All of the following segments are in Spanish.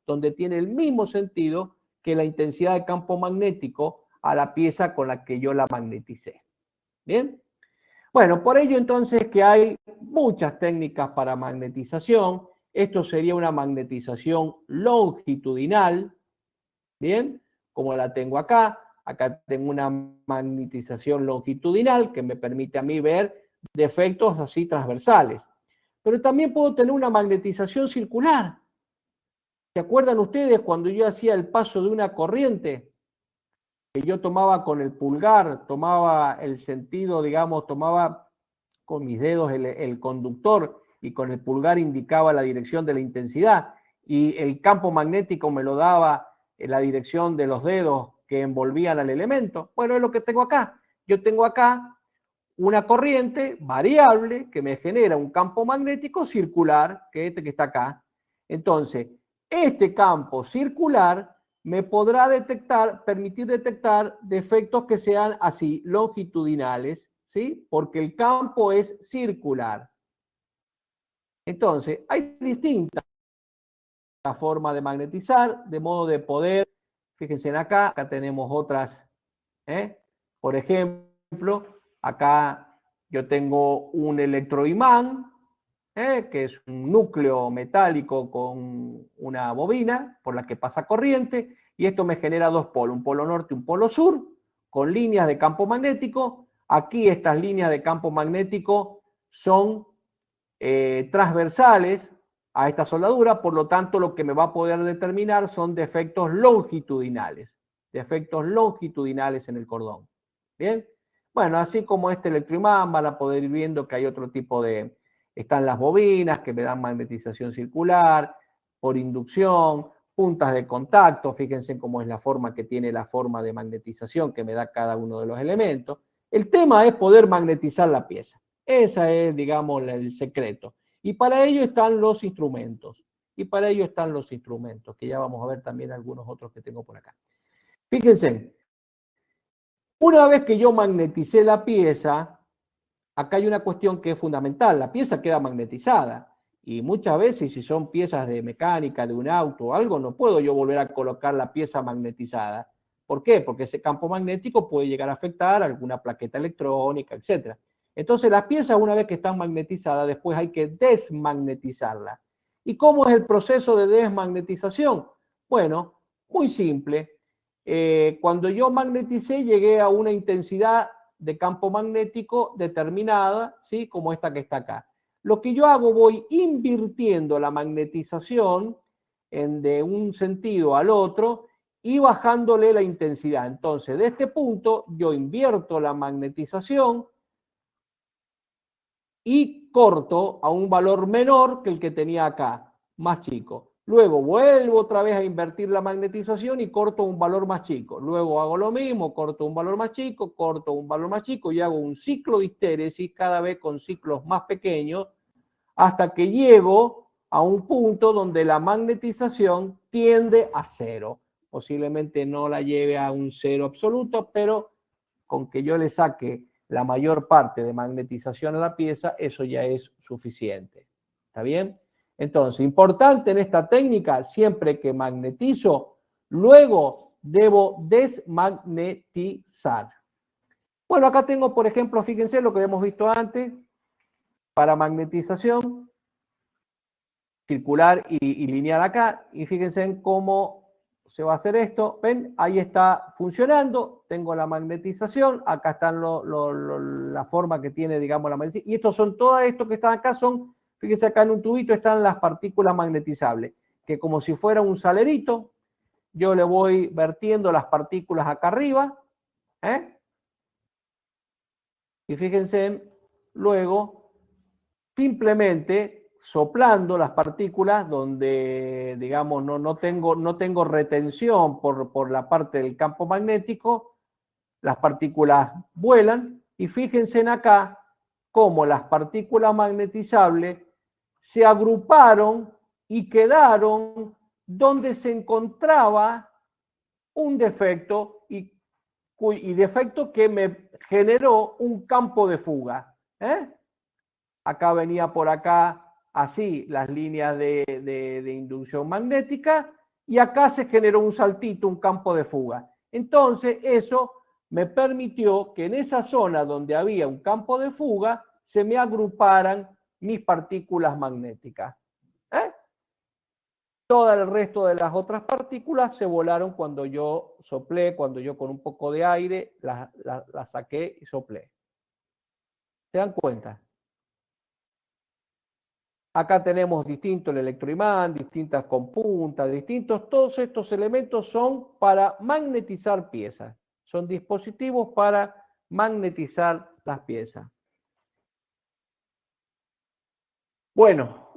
donde tiene el mismo sentido que la intensidad de campo magnético a la pieza con la que yo la magneticé. ¿Bien? Bueno, por ello entonces que hay muchas técnicas para magnetización. Esto sería una magnetización longitudinal, ¿bien? Como la tengo acá. Acá tengo una magnetización longitudinal que me permite a mí ver defectos así transversales. Pero también puedo tener una magnetización circular. ¿Se acuerdan ustedes cuando yo hacía el paso de una corriente? Que yo tomaba con el pulgar, tomaba el sentido, digamos, tomaba con mis dedos el conductor y con el pulgar indicaba la dirección de la intensidad y el campo magnético me lo daba en la dirección de los dedos que envolvían al elemento. Bueno, es lo que tengo acá. Yo tengo acá una corriente variable que me genera un campo magnético circular, que es este que está acá. Entonces, este campo circular me podrá permitir detectar defectos que sean así, longitudinales, ¿sí? Porque el campo es circular. Entonces, hay distintas formas de magnetizar, de modo de poder, fíjense en acá tenemos otras, por ejemplo, acá yo tengo un electroimán, que es un núcleo metálico con una bobina por la que pasa corriente, y esto me genera dos polos, un polo norte y un polo sur, con líneas de campo magnético. Aquí estas líneas de campo magnético son transversales a esta soldadura, por lo tanto lo que me va a poder determinar son defectos longitudinales en el cordón. ¿Bien? Bueno, así como este electroimán van a poder ir viendo que hay otro tipo de... Están las bobinas que me dan magnetización circular, por inducción, puntas de contacto, fíjense cómo es la forma que tiene la forma de magnetización que me da cada uno de los elementos. El tema es poder magnetizar la pieza. Ese es, digamos, el secreto. Y para ello están los instrumentos. Que ya vamos a ver también algunos otros que tengo por acá. Fíjense, una vez que yo magneticé la pieza, acá hay una cuestión que es fundamental. La pieza queda magnetizada. Y muchas veces, si son piezas de mecánica, de un auto o algo, no puedo yo volver a colocar la pieza magnetizada. ¿Por qué? Porque ese campo magnético puede llegar a afectar alguna plaqueta electrónica, etc. Entonces, las piezas, una vez que están magnetizadas, después hay que desmagnetizarlas. ¿Y cómo es el proceso de desmagnetización? Bueno, muy simple. Cuando yo magneticé, llegué a una intensidad de campo magnético determinada, ¿sí? Como esta que está acá. Lo que yo hago, voy invirtiendo la magnetización de un sentido al otro y bajándole la intensidad. Entonces, de este punto, yo invierto la magnetización y corto a un valor menor que el que tenía acá, más chico. Luego vuelvo otra vez a invertir la magnetización y corto un valor más chico. Luego hago lo mismo, corto un valor más chico, corto un valor más chico y hago un ciclo de histéresis cada vez con ciclos más pequeños hasta que llego a un punto donde la magnetización tiende a cero. Posiblemente no la lleve a un cero absoluto, pero con que yo le saque la mayor parte de magnetización a la pieza, eso ya es suficiente. ¿Está bien? Entonces, importante en esta técnica, siempre que magnetizo, luego debo desmagnetizar. Bueno, acá tengo, por ejemplo, fíjense lo que hemos visto antes, para magnetización circular y lineal acá, y fíjense en cómo se va a hacer esto. ¿Ven? Ahí está funcionando, tengo la magnetización, acá están la forma que tiene, digamos, la magnetización, y estos son, todo esto que están acá son, fíjense acá en un tubito están las partículas magnetizables, que como si fuera un salerito, yo le voy vertiendo las partículas acá arriba, y fíjense, luego, simplemente soplando las partículas donde, digamos, no tengo retención por la parte del campo magnético, las partículas vuelan y fíjense en acá cómo las partículas magnetizables se agruparon y quedaron donde se encontraba un defecto y defecto que me generó un campo de fuga. Acá venía por acá así las líneas de inducción magnética y acá se generó un saltito, un campo de fuga. Entonces eso me permitió que en esa zona donde había un campo de fuga se me agruparan mis partículas magnéticas. Todo el resto de las otras partículas se volaron cuando yo soplé, cuando yo con un poco de aire las saqué y soplé. ¿Se dan cuenta? Acá tenemos distinto el electroimán, distintas compuntas, distintos. Todos estos elementos son para magnetizar piezas. Son dispositivos para magnetizar las piezas. Bueno,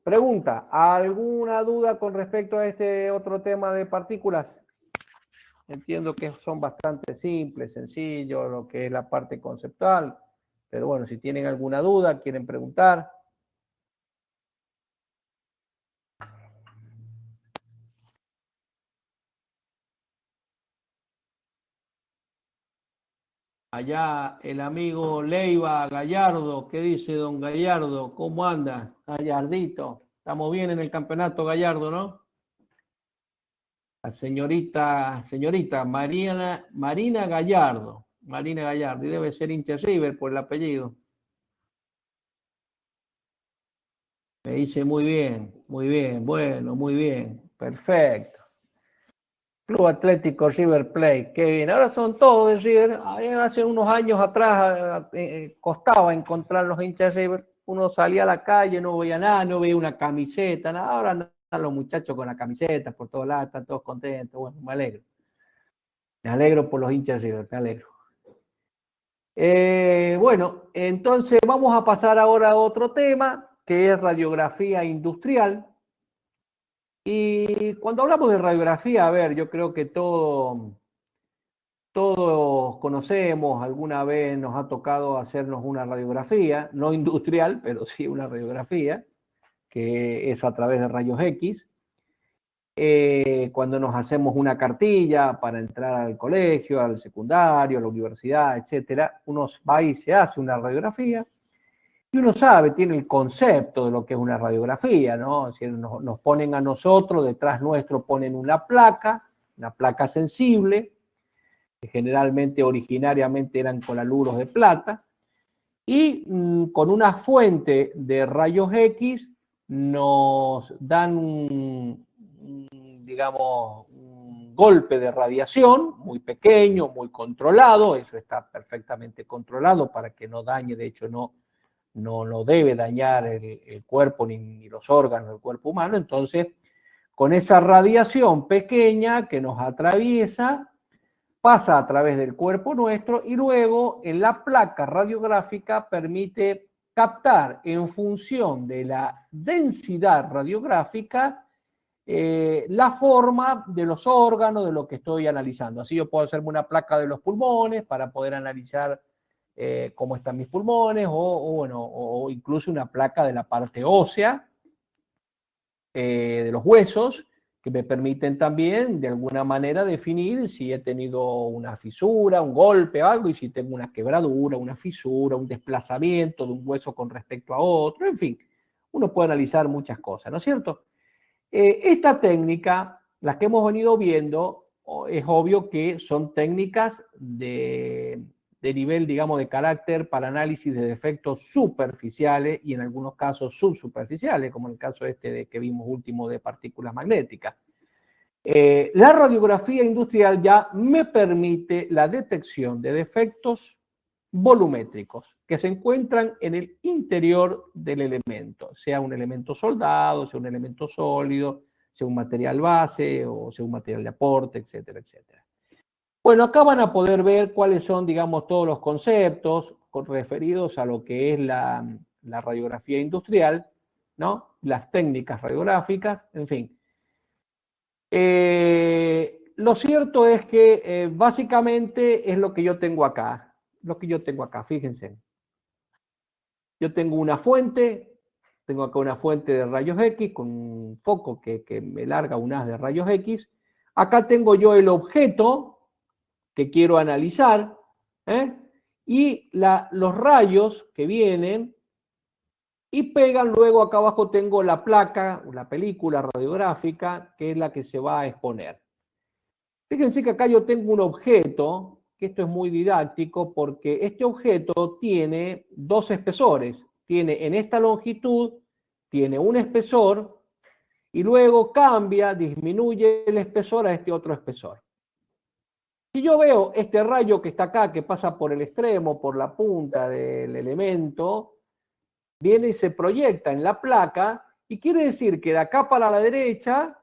pregunta, ¿alguna duda con respecto a este otro tema de partículas? Entiendo que son bastante simples, sencillos, lo que es la parte conceptual. Pero bueno, si tienen alguna duda, quieren preguntar. Allá el amigo Leiva Gallardo, ¿qué dice don Gallardo? ¿Cómo anda? Gallardito. Estamos bien en el campeonato Gallardo, ¿no? La señorita Marina Gallardo. Marina Gallardo, y debe ser hincha River por el apellido. Me dice muy bien, bueno, muy bien, perfecto. Club Atlético River Plate, qué bien. Ahora son todos de River. Hace unos años atrás costaba encontrar los hinchas de River. Uno salía a la calle, no veía nada, no veía una camiseta, nada. Ahora están los muchachos con la camiseta por todos lados, están todos contentos. Bueno, me alegro. Me alegro por los hinchas de River, me alegro. Bueno, entonces vamos a pasar ahora a otro tema, que es radiografía industrial. Y cuando hablamos de radiografía, a ver, yo creo que todos conocemos, alguna vez nos ha tocado hacernos una radiografía, no industrial, pero sí una radiografía, que es a través de rayos X. Cuando nos hacemos una cartilla para entrar al colegio, al secundario, a la universidad, etcétera, uno va y se hace una radiografía y uno sabe, tiene el concepto de lo que es una radiografía, ¿no? Si nos ponen a nosotros, detrás nuestro ponen una placa sensible, que generalmente originariamente eran con aluros de plata, y con una fuente de rayos X nos dan digamos, un golpe de radiación muy pequeño, muy controlado. Eso está perfectamente controlado para que no dañe, de hecho no debe dañar el cuerpo ni los órganos del cuerpo humano. Entonces, con esa radiación pequeña que nos atraviesa, pasa a través del cuerpo nuestro y luego en la placa radiográfica permite captar en función de la densidad radiográfica la forma de los órganos de lo que estoy analizando. Así yo puedo hacerme una placa de los pulmones para poder analizar cómo están mis pulmones o incluso una placa de la parte ósea, de los huesos, que me permiten también de alguna manera definir si he tenido una fisura, un golpe o algo, y si tengo una quebradura, una fisura, un desplazamiento de un hueso con respecto a otro, en fin, uno puede analizar muchas cosas, ¿no es cierto? Esta técnica, las que hemos venido viendo, es obvio que son técnicas de nivel, digamos, de carácter para análisis de defectos superficiales y en algunos casos subsuperficiales, como en el caso este que vimos último de partículas magnéticas. La radiografía industrial ya me permite la detección de defectos volumétricos que se encuentran en el interior del elemento, sea un elemento soldado, sea un elemento sólido, sea un material base o sea un material de aporte, etcétera, etcétera. Bueno, acá van a poder ver cuáles son, digamos, todos los conceptos referidos a lo que es la radiografía industrial, ¿no? Las técnicas radiográficas, en fin. Lo cierto es que básicamente es lo que yo tengo acá. Fíjense. Yo tengo una fuente, tengo acá una fuente de rayos X con un foco que me larga un haz de rayos X. Acá tengo yo el objeto que quiero analizar, y los rayos que vienen y pegan, luego acá abajo tengo la placa, la película radiográfica, que es la que se va a exponer. Fíjense que acá yo tengo un objeto, que esto es muy didáctico, porque este objeto tiene dos espesores. Tiene en esta longitud, tiene un espesor, y luego cambia, disminuye el espesor a este otro espesor. Si yo veo este rayo que está acá, que pasa por el extremo, por la punta del elemento, viene y se proyecta en la placa, y quiere decir que de acá para la derecha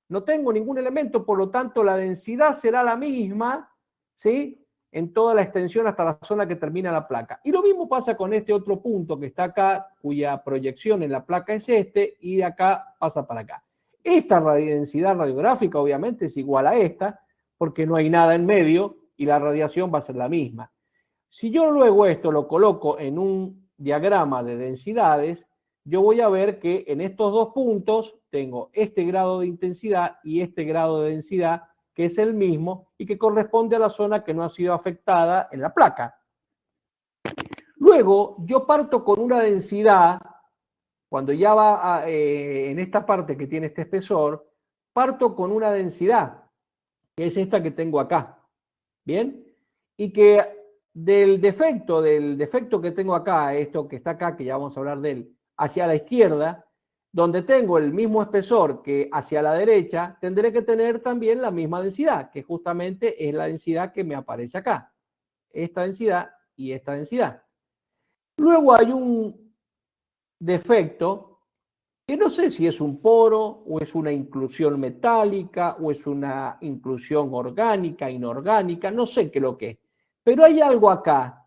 no tengo ningún elemento, por lo tanto la densidad será la misma, ¿sí? En toda la extensión hasta la zona que termina la placa. Y lo mismo pasa con este otro punto que está acá, cuya proyección en la placa es este, y de acá pasa para acá. Esta densidad radiográfica obviamente es igual a esta, porque no hay nada en medio y la radiación va a ser la misma. Si yo luego esto lo coloco en un diagrama de densidades, yo voy a ver que en estos dos puntos tengo este grado de intensidad y este grado de densidad, que es el mismo y que corresponde a la zona que no ha sido afectada en la placa. Luego, yo parto con una densidad, cuando ya va en esta parte que tiene este espesor, parto con una densidad, que es esta que tengo acá. ¿Bien? Y que del defecto que tengo acá, esto que está acá, que ya vamos a hablar de él, hacia la izquierda, donde tengo el mismo espesor que hacia la derecha, tendré que tener también la misma densidad, que justamente es la densidad que me aparece acá. Esta densidad y esta densidad. Luego hay un defecto que no sé si es un poro, o es una inclusión metálica, o es una inclusión orgánica, inorgánica, no sé qué es lo que es. Pero hay algo acá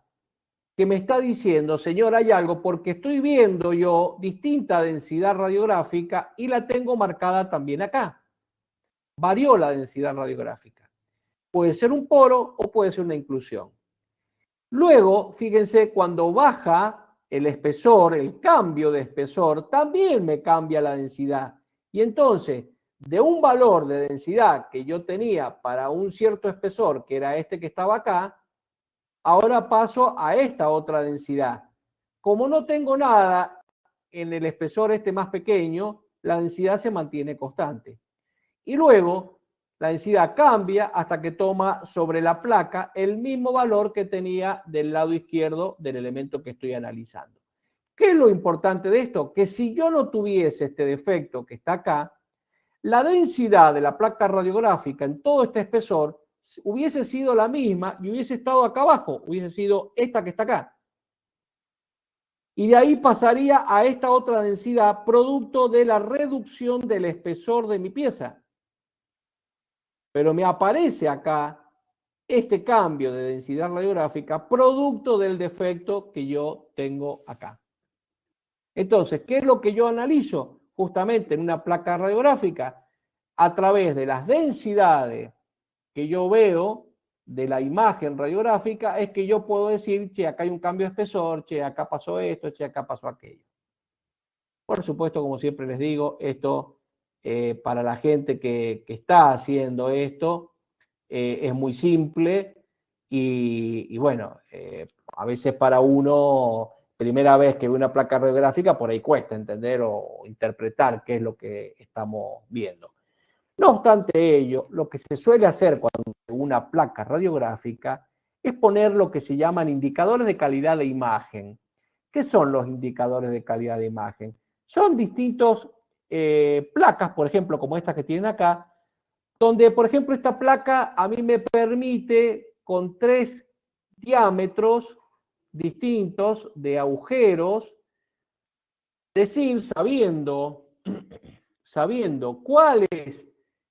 que me está diciendo, señor, hay algo, porque estoy viendo yo distinta densidad radiográfica y la tengo marcada también acá. Varió la densidad radiográfica. Puede ser un poro o puede ser una inclusión. Luego, fíjense, cuando baja el espesor, el cambio de espesor, también me cambia la densidad. Y entonces, de un valor de densidad que yo tenía para un cierto espesor, que era este que estaba acá, ahora paso a esta otra densidad. Como no tengo nada en el espesor este más pequeño, la densidad se mantiene constante. Y luego la densidad cambia hasta que toma sobre la placa el mismo valor que tenía del lado izquierdo del elemento que estoy analizando. ¿Qué es lo importante de esto? Que si yo no tuviese este defecto que está acá, la densidad de la placa radiográfica en todo este espesor hubiese sido la misma y hubiese estado acá abajo, hubiese sido esta que está acá. Y de ahí pasaría a esta otra densidad producto de la reducción del espesor de mi pieza. Pero me aparece acá este cambio de densidad radiográfica producto del defecto que yo tengo acá. Entonces, ¿qué es lo que yo analizo? Justamente en una placa radiográfica, a través de las densidades que yo veo de la imagen radiográfica, es que yo puedo decir, che, acá hay un cambio de espesor, che, acá pasó esto, che, acá pasó aquello. Por supuesto, como siempre les digo, esto para la gente que está haciendo esto es muy simple y bueno, a veces para uno, primera vez que ve una placa radiográfica, por ahí cuesta entender o interpretar qué es lo que estamos viendo. No obstante ello, lo que se suele hacer cuando una placa radiográfica es poner lo que se llaman indicadores de calidad de imagen. ¿Qué son los indicadores de calidad de imagen? Son distintos placas, por ejemplo, como estas que tienen acá, donde, por ejemplo, esta placa a mí me permite con 3 diámetros distintos de agujeros, decir, sabiendo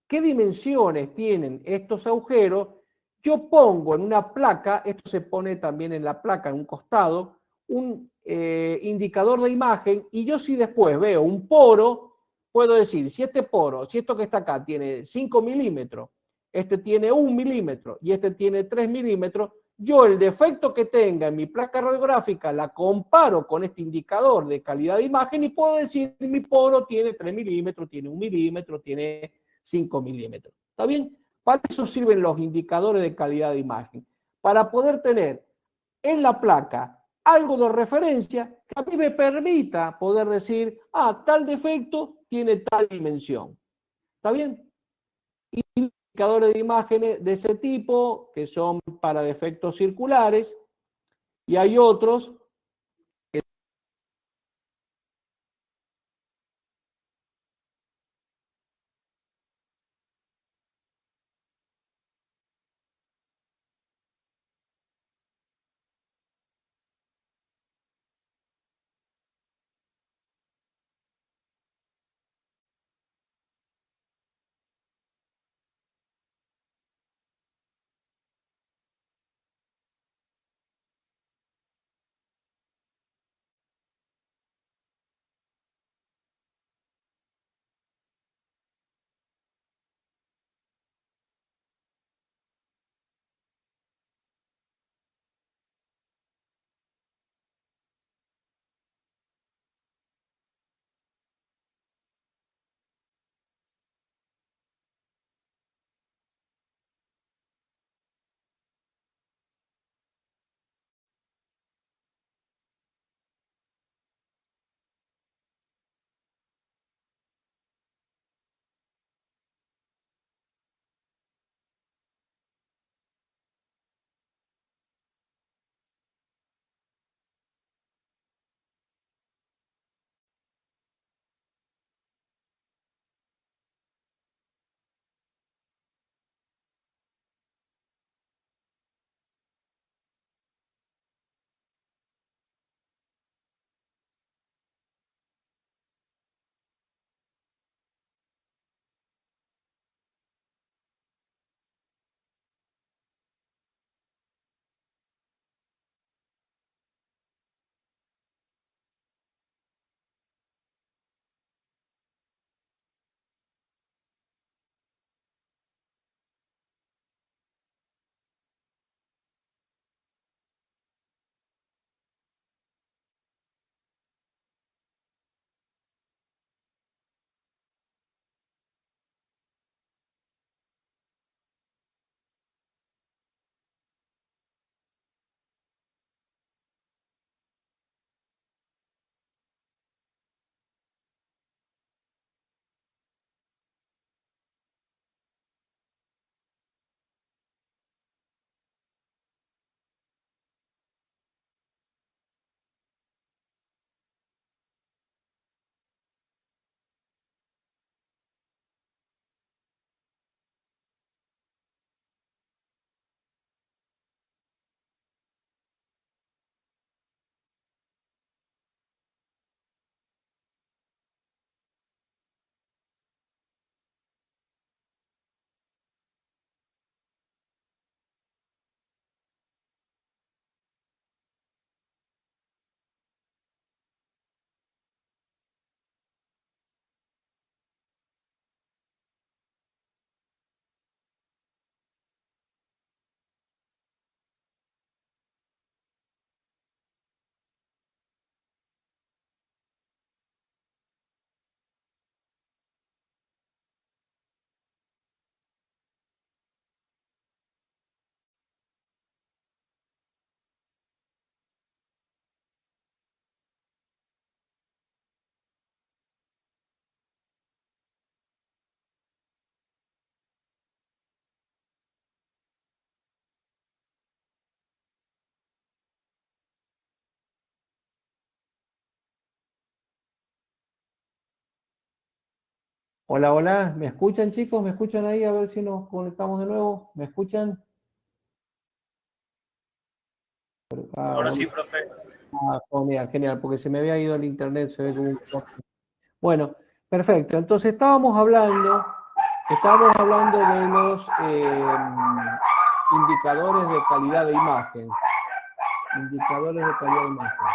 qué dimensiones tienen estos agujeros, yo pongo en una placa, esto se pone también en la placa, en un costado, un indicador de imagen, y yo si después veo un poro, puedo decir, si este poro, si esto que está acá tiene 5 milímetros, este tiene 1 milímetro y este tiene 3 milímetros, yo el defecto que tenga en mi placa radiográfica la comparo con este indicador de calidad de imagen y puedo decir mi poro tiene 3 milímetros, tiene 1 milímetro, tiene 5 milímetros. ¿Está bien? Para eso sirven los indicadores de calidad de imagen. Para poder tener en la placa algo de referencia que a mí me permita poder decir, tal defecto tiene tal dimensión. ¿Está bien? Y indicadores de imágenes de ese tipo, que son para defectos circulares, y hay otros que... Hola, hola, ¿me escuchan chicos? ¿Me escuchan ahí? A ver si nos conectamos de nuevo. ¿Me escuchan? Ahora Bueno. sí, profe. Genial, genial, porque se me había ido el internet, se ve como un corte. Bueno, perfecto. Entonces estábamos hablando de los indicadores de calidad de imagen. Indicadores de calidad de imagen.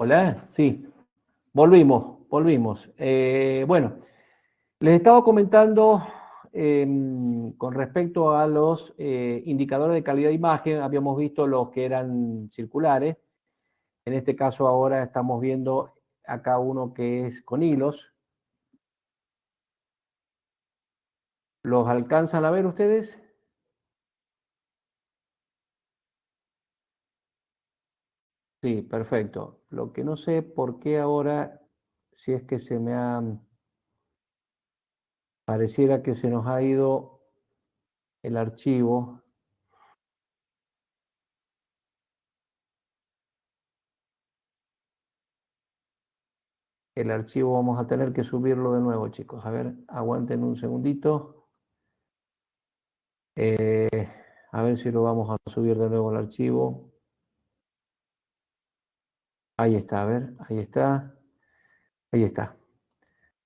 Hola, sí, volvimos. Bueno, les estaba comentando con respecto a los indicadores de calidad de imagen, habíamos visto los que eran circulares, en este caso ahora estamos viendo acá uno que es con hilos. ¿Los alcanzan a ver ustedes? Sí, perfecto. Lo que no sé por qué ahora, si es que se me ha, pareciera que se nos ha ido el archivo. El archivo vamos a tener que subirlo de nuevo, chicos. A ver, aguanten un segundito. A ver si lo vamos a subir de nuevo el archivo. Ahí está, a ver, ahí está. Ahí está.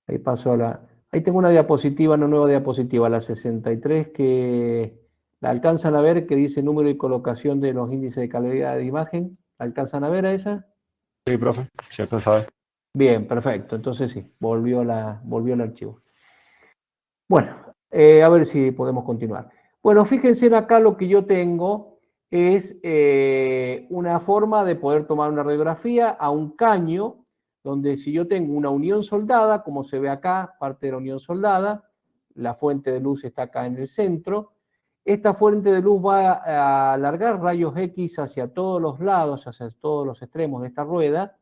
Ahí paso a la... Ahí tengo una diapositiva, una nueva diapositiva, la 63, que la alcanzan a ver, que dice número y colocación de los índices de calidad de imagen. ¿La alcanzan a ver a esa? Sí, profe, sí alcanza a ver. Bien, perfecto. Entonces sí, volvió el archivo. Bueno, a ver si podemos continuar. Bueno, fíjense en acá lo que yo tengo es una forma de poder tomar una radiografía a un caño, donde si yo tengo una unión soldada, como se ve acá, parte de la unión soldada, la fuente de luz está acá en el centro, esta fuente de luz va a alargar rayos X hacia todos los lados, hacia todos los extremos de esta rueda,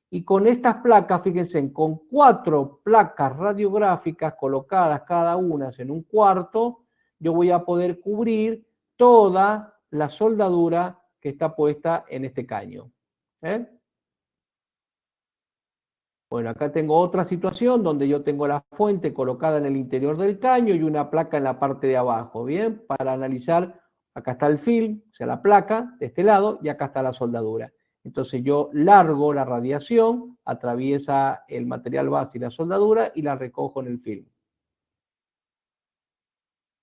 y con estas placas, fíjense, con 4 placas radiográficas colocadas cada una en un cuarto, yo voy a poder cubrir toda la soldadura que está puesta en este caño. Bueno, acá tengo otra situación donde yo tengo la fuente colocada en el interior del caño y una placa en la parte de abajo, ¿bien? Para analizar, acá está el film, o sea, la placa de este lado, y acá está la soldadura. Entonces yo largo la radiación, atraviesa el material base y la soldadura y la recojo en el film.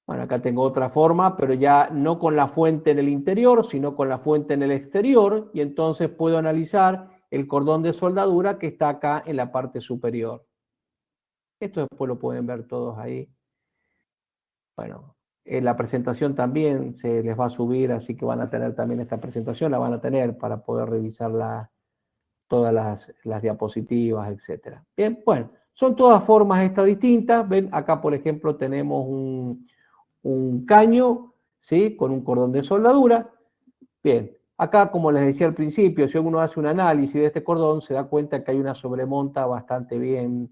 Bueno, acá tengo otra forma, pero ya no con la fuente en el interior, sino con la fuente en el exterior, y entonces puedo analizar el cordón de soldadura que está acá en la parte superior. Esto después lo pueden ver todos ahí. Bueno, la presentación también se les va a subir, así que van a tener también esta presentación, la van a tener para poder revisar todas las diapositivas, etc. Bien, bueno, son todas formas estas distintas. Ven, acá por ejemplo tenemos un caño, ¿sí? Con un cordón de soldadura. Bien, acá como les decía al principio, si uno hace un análisis de este cordón, se da cuenta que hay una sobremonta bastante bien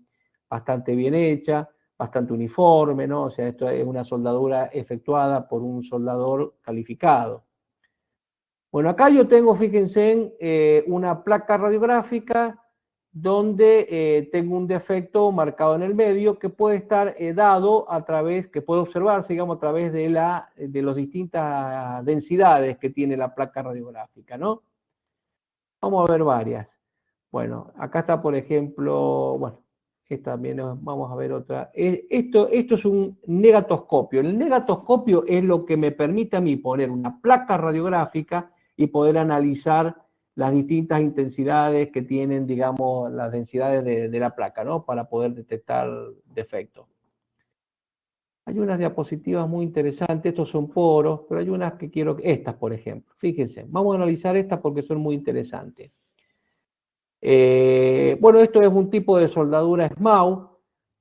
hecha, bastante uniforme, ¿no? O sea, esto es una soldadura efectuada por un soldador calificado. Bueno, acá yo tengo, fíjense, una placa radiográfica donde tengo un defecto marcado en el medio que puede estar dado a través, que puede observarse, digamos, a través de las distintas densidades que tiene la placa radiográfica, ¿no? Vamos a ver varias. Bueno, acá está, por ejemplo, bueno, esta también vamos a ver otra. Esto es un negatoscopio. El negatoscopio es lo que me permite a mí poner una placa radiográfica y poder analizar las distintas intensidades que tienen, digamos, las densidades de la placa, ¿no? Para poder detectar defectos. Hay unas diapositivas muy interesantes, estos son poros, pero hay unas que quiero, estas por ejemplo. Fíjense, vamos a analizar estas porque son muy interesantes. Bueno, esto es un tipo de soldadura SMAU,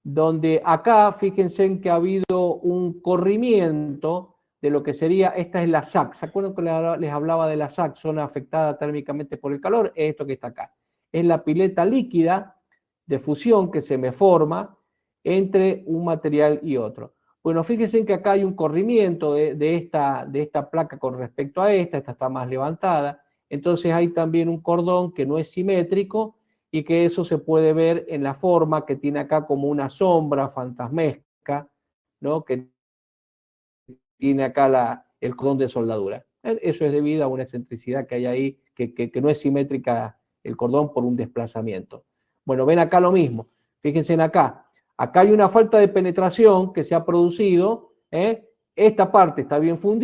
donde acá, fíjense en que ha habido un corrimiento de lo que sería, esta es la SAC. ¿Se acuerdan que les hablaba de la SAC, zona afectada térmicamente por el calor? Es esto que está acá. Es la pileta líquida de fusión que se me forma entre un material y otro. Bueno, fíjense en que acá hay un corrimiento de esta placa con respecto a esta está más levantada. Entonces hay también un cordón que no es simétrico y que eso se puede ver en la forma que tiene acá como una sombra fantasmesca, ¿no? Que tiene acá el cordón de soldadura. Eso es debido a una excentricidad que hay ahí, que no es simétrica el cordón por un desplazamiento. Bueno, ven acá lo mismo. Fíjense en acá. Acá hay una falta de penetración que se ha producido. Esta parte está bien fundida.